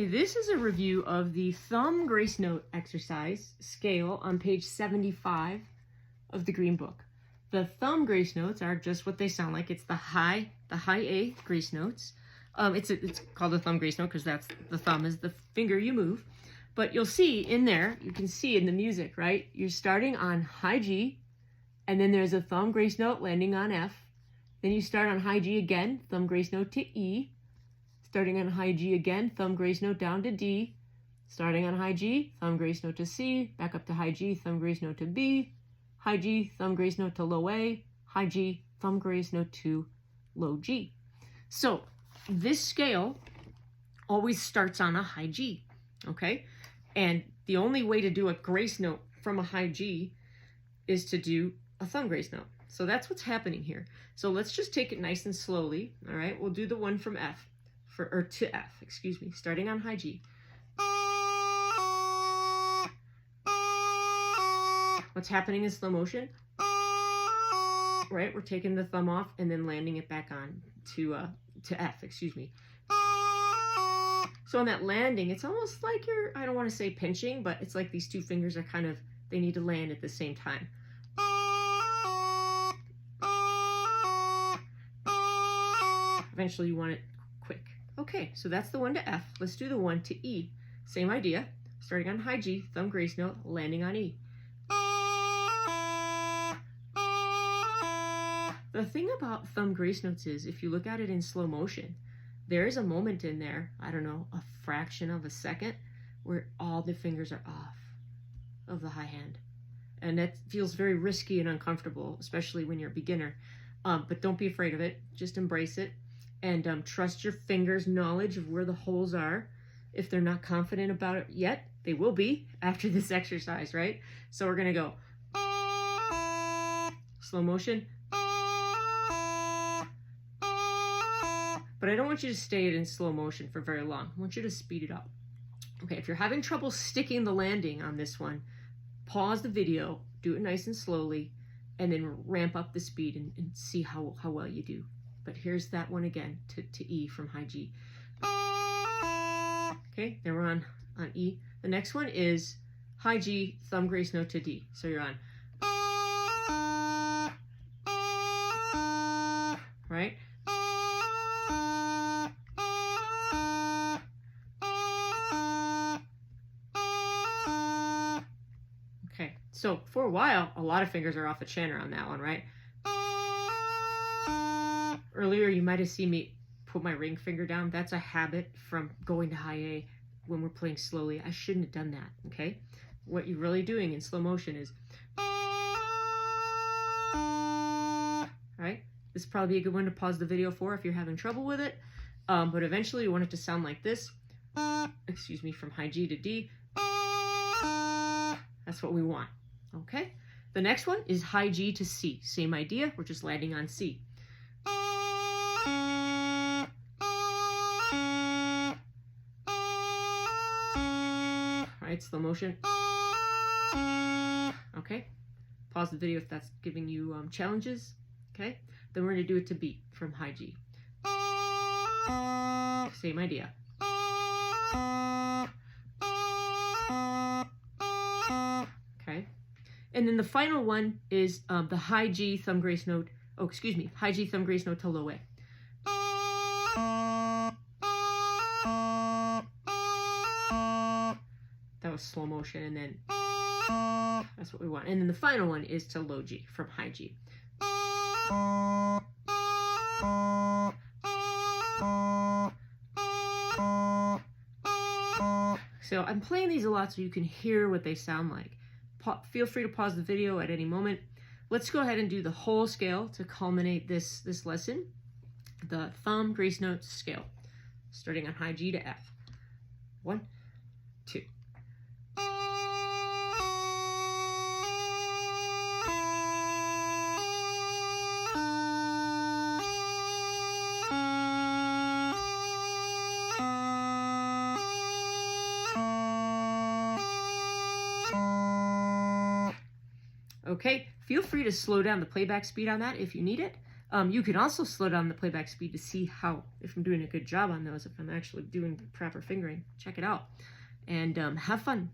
Okay, this is a review of the thumb grace note exercise scale on page 75 of the Green Book. The thumb grace notes are just what they sound like. It's the high A grace notes. It's called a thumb grace note because that's the thumb is the finger you move. But you'll see in there, you can see in the music, right? You're starting on high G, and then there's a thumb grace note landing on F. Then you start on high G again, thumb grace note to E. Starting on high G again, thumb grace note down to D. Starting on high G, thumb grace note to C. Back up to high G, thumb grace note to B. High G, thumb grace note to low A. High G, thumb grace note to low G. So this scale always starts on a high G, okay? And the only way to do a grace note from a high G is to do a thumb grace note. So that's what's happening here. So let's just take it nice and slowly, all right? We'll do the one from F. To F, excuse me, starting on high G. What's happening in slow motion? Right, we're taking the thumb off and then landing it back on to F, excuse me. So on that landing, it's almost like you're, I don't want to say pinching, but it's like these two fingers are kind of, they need to land at the same time. Eventually you want it quick. Okay, so that's the one to F. Let's do the one to E. Same idea. Starting on high G, thumb grace note, landing on E. The thing about thumb grace notes is, if you look at it in slow motion, there is a moment in there, I don't know, a fraction of a second, where all the fingers are off of the high hand. And that feels very risky and uncomfortable, especially when you're a beginner. But don't be afraid of it. Just embrace it. And trust your fingers' knowledge of where the holes are. If they're not confident about it yet, they will be after this exercise, right? So we're gonna go slow motion. But I don't want you to stay in slow motion for very long. I want you to speed it up. Okay, if you're having trouble sticking the landing on this one, pause the video, do it nice and slowly, and then ramp up the speed and see how well you do. But here's that one again to E from high G. Okay, then we're on E. The next one is high G, thumb grace note to D. So you're on. Right? Okay, so for a while, a lot of fingers are off the Chanter on that one, right? Earlier, you might have seen me put my ring finger down. That's a habit from going to high A when we're playing slowly. I shouldn't have done that, okay? What you're really doing in slow motion is, right? This is probably a good one to pause the video for if you're having trouble with it. But eventually you want it to sound like this. Excuse me, from high G to D. That's what we want, okay? The next one is high G to C. Same idea, we're just landing on C. Right, slow motion. Okay, pause the video if that's giving you challenges. Okay, then we're going to do it to B from high G. Same idea. Okay, and then the final one is the high G thumb grace note. Oh, excuse me, high G thumb grace note to low A. That was slow motion, and then that's what we want. And then the final one is to low G from high G. So I'm playing these a lot so you can hear what they sound like. Feel free to pause the video at any moment. Let's go ahead and do the whole scale to culminate this lesson. The thumb grace note scale, starting on high G to F. 1, 2. Okay, feel free to slow down the playback speed on that if you need it. You can also slow down the playback speed to see if I'm doing a good job on those, if I'm actually doing proper fingering. Check it out. And have fun.